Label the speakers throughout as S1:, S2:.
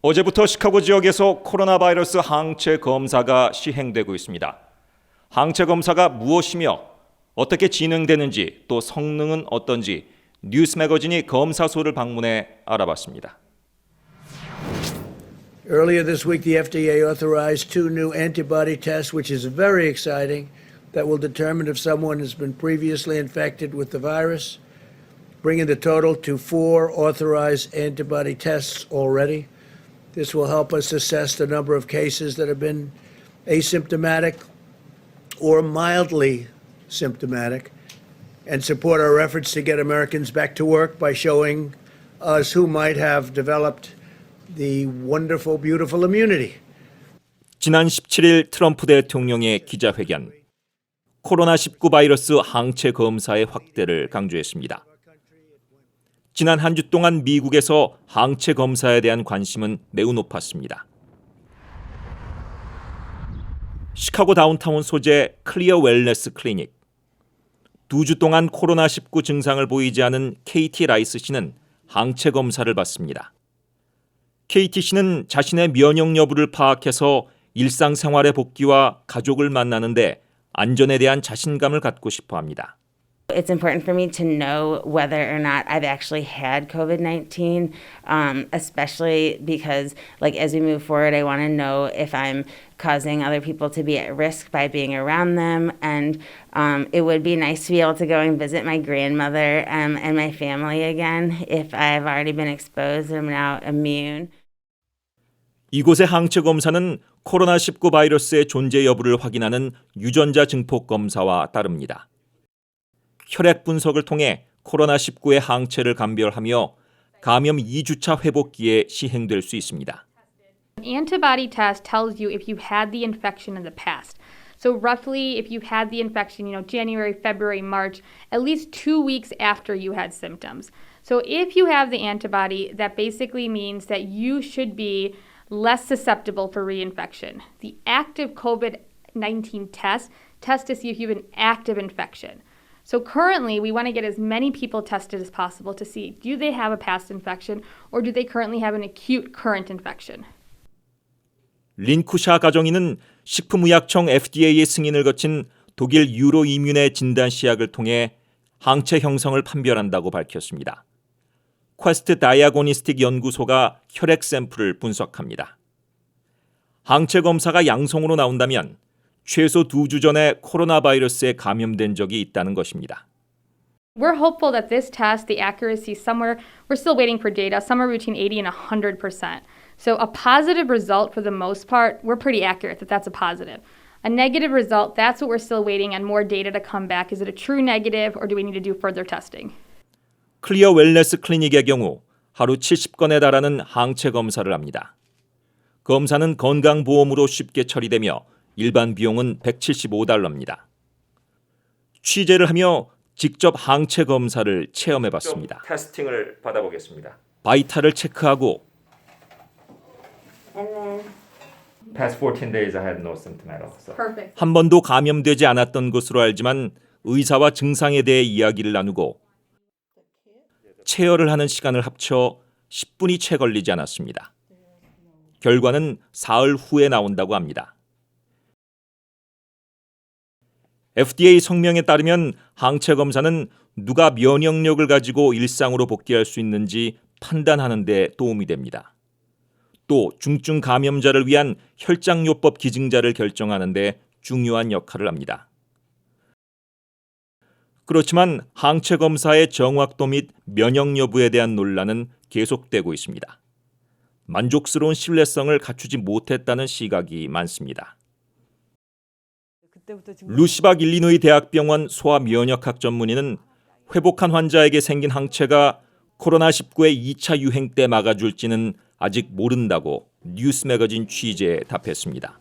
S1: 어제부터 시카고 지역에서 코로나 바이러스 항체 검사가 시행되고 있습니다. 항체 검사가 무엇이며 어떻게 진행되는지 또 성능은 어떤지 뉴스 매거진이 검사소를 방문해 알아봤습니다.
S2: Earlier this week, the FDA authorized 2 new antibody tests, which is very exciting, that will determine if someone has been previously infected with the virus, bringing the total to 4 authorized antibody tests already. This will help us assess the number of cases that have been asymptomatic or mildly symptomatic and support our efforts to get Americans back to work by showing us who might have developed the wonderful, beautiful immunity.
S1: 지난 17일 트럼프 대통령의 기자회견. 코로나19 바이러스 항체 검사의 확대를 강조했습니다. 지난 한 주 동안 미국에서 항체 검사에 대한 관심은 매우 높았습니다. 시카고 다운타운 소재 클리어 웰네스 클리닉. 2주 동안 코로나19 증상을 보이지 않은 KT 라이스 씨는 항체 검사를 받습니다. KT 씨는 자신의 면역 여부를 파악해서 일상생활의 복귀와 가족을 만나는데 안전에 대한 자신감을 갖고 싶어 합니다.
S3: It's important for me to know whether or not I've actually had COVID-19, especially because, as we move forward, I want to know if I'm causing other people to be at risk by being around them. And it would be nice to be able to go and visit my grandmother and my family again if I've already been exposed and I'm now immune.
S1: 이곳의 항체 검사는 코로나19 바이러스의 존재 여부를 확인하는 유전자 증폭 검사와 다릅니다. 혈액 분석을 통해 코로나19의 항체를 감별하며 감염 2주차 회복기에 시행될 수 있습니다.
S4: Antibody test tells you if you had the infection in the past. So roughly if you had the infection, January, February, March, at least 2 weeks after you had symptoms. So if you have the antibody, that basically means that you should be less susceptible for reinfection. The active COVID-19 test tests to see if you have an active infection. So currently, we want to get as many people tested as possible to see, do they have a past infection or do they currently have an acute current infection?
S1: 린쿠샤 가정인은 식품의약청 FDA의 승인을 거친 독일 유로이뮨의 진단 시약을 통해 항체 형성을 판별한다고 밝혔습니다. 퀘스트 다이아고니스틱 연구소가 혈액 샘플을 분석합니다. 항체 검사가 양성으로 나온다면 최소 2주 전에 코로나 바이러스에 감염된 적이 있다는 것입니다.
S4: We're hopeful that this test, the accuracy we're still waiting for data, somewhere between 80 and 100%. So a positive result for the most part, we're pretty accurate that that's a positive. A negative result, that's what we're still waiting on more data to come back. Is it a true negative or do we need to do further testing?
S1: 클리어 웰네스 클리닉의 경우 하루 70건에 달하는 항체 검사를 합니다. 검사는 건강보험으로 쉽게 처리되며 일반 비용은 $175입니다. 취재를 하며 직접 항체 검사를 체험해봤습니다. 테스팅을 받아보겠습니다. 바이탈을 체크하고 Past 14 days I had no symptom at all. So.
S4: Perfect.
S1: 한 번도 감염되지 않았던 것으로 알지만 의사와 증상에 대해 이야기를 나누고 체열을 하는 시간을 합쳐 10분이 채 걸리지 않았습니다. 결과는 사흘 후에 나온다고 합니다. FDA 성명에 따르면 항체 검사는 누가 면역력을 가지고 일상으로 복귀할 수 있는지 판단하는 데 도움이 됩니다. 또 중증 감염자를 위한 혈장요법 기증자를 결정하는 데 중요한 역할을 합니다. 그렇지만 항체 검사의 정확도 및 면역 여부에 대한 논란은 계속되고 있습니다. 만족스러운 신뢰성을 갖추지 못했다는 시각이 많습니다. 루시박 일리노이 대학병원 소아면역학 전문의는 회복한 환자에게 생긴 항체가 코로나19의 2차 유행 때 막아줄지는 아직 모른다고 뉴스 매거진 취재에 답했습니다.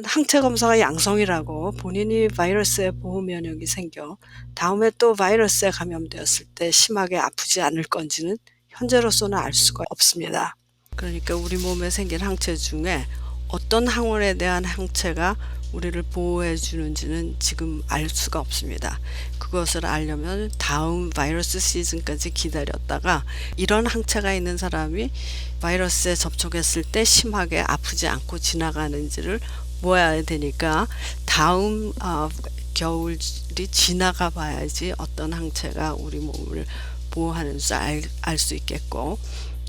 S5: 항체 검사가 양성이라고 본인이 바이러스에 보호 면역이 생겨 다음에 또 바이러스에 감염되었을 때 심하게 아프지 않을 건지는 현재로서는 알 수가 없습니다. 그러니까 우리 몸에 생긴 항체 중에 어떤 항원에 대한 항체가 우리를 보호해 주는지는 지금 알 수가 없습니다. 그것을 알려면 다음 바이러스 시즌까지 기다렸다가 이런 항체가 있는 사람이 바이러스에 접촉했을 때 심하게 아프지 않고 지나가는지를 모아야 되니까 다음 겨울이 지나가 봐야지 어떤 항체가 우리 몸을 보호하는지 알 수 있겠고,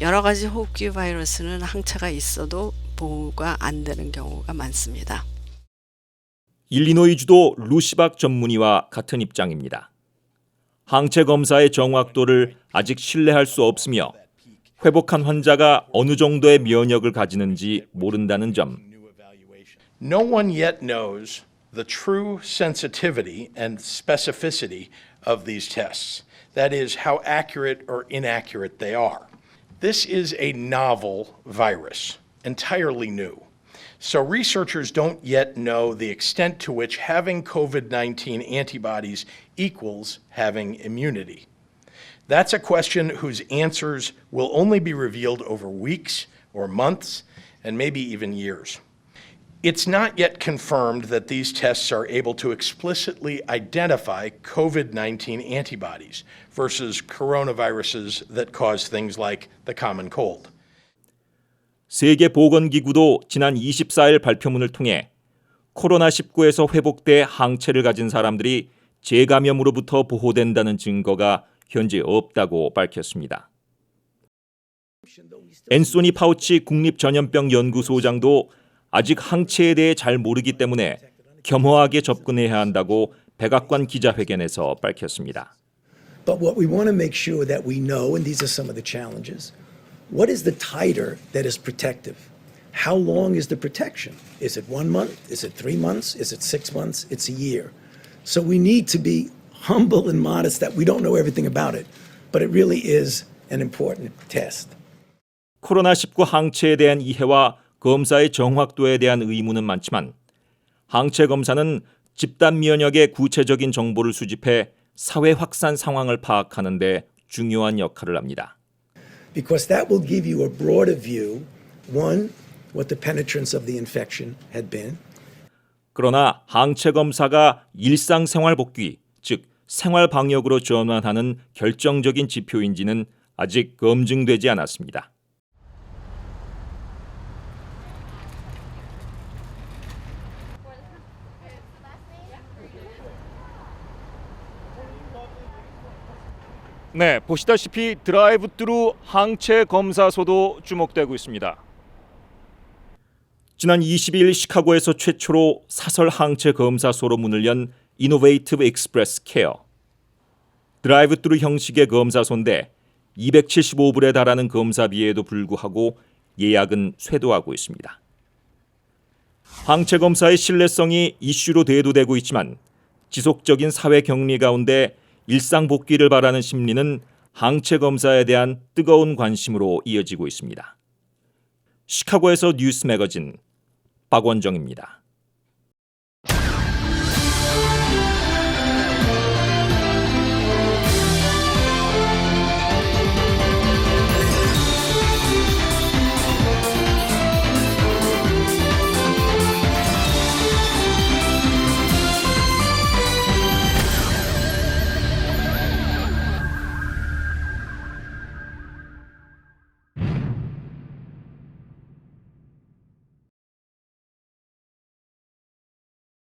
S5: 여러 가지 호흡기 바이러스는 항체가 있어도 보호가 안 되는 경우가 많습니다.
S1: 일리노이주도 루시박 전문의와 같은 입장입니다. 항체 검사의 정확도를 아직 신뢰할 수 없으며 회복한 환자가 어느 정도의 면역을 가지는지 모른다는 점.
S6: No one yet knows the true sensitivity and specificity of these tests. That is, how accurate or inaccurate they are. This is a novel virus, entirely new. So researchers don't yet know the extent to which having COVID-19 antibodies equals having immunity. That's a question whose answers will only be revealed over weeks or months and maybe even years. It's not yet confirmed that these tests are able to explicitly identify COVID-19 antibodies versus coronaviruses that cause things like the common cold.
S1: 세계보건기구도 지난 24일 발표문을 통해 코로나19에서 회복돼 항체를 가진 사람들이 재감염으로부터 보호된다는 증거가 현재 없다고 밝혔습니다. 앤소니 파우치 국립전염병연구소장도 아직 항체에 대해 잘 모르기 때문에 겸허하게 접근해야 한다고 백악관 기자회견에서 밝혔습니다.
S7: But what we want to make sure that we know, and these are some of the challenges, what is the titer that is protective? How long is the protection? Is it 1 month? Is it 3 months? Is it 6 months? It's a year. So we need to be humble and modest that we don't know everything about it, but it really is an important test.
S1: 코로나19 항체에 대한 이해와 검사의 정확도에 대한 의문은 많지만 항체 검사는 집단 면역의 구체적인 정보를 수집해 사회 확산 상황을 파악하는 데 중요한 역할을 합니다.
S7: Because that will give you a broader view, one, what the penetrance of the infection had been.
S1: 그러나 항체 검사가 일상생활 복귀, 즉 생활 방역으로 전환하는 결정적인 지표인지는 아직 검증되지 않았습니다. 네, 보시다시피 드라이브스루 항체 검사소도 주목되고 있습니다. 지난 22일 시카고에서 최초로 사설 항체 검사소로 문을 연 이노베이티브 익스프레스 케어. 드라이브스루 형식의 검사소인데 275불에 달하는 검사비에도 불구하고 예약은 쇄도하고 있습니다. 항체 검사의 신뢰성이 이슈로 대두되고 있지만 지속적인 사회 격리 가운데 일상 복귀를 바라는 심리는 항체 검사에 대한 뜨거운 관심으로 이어지고 있습니다. 시카고에서 뉴스 매거진 박원정입니다.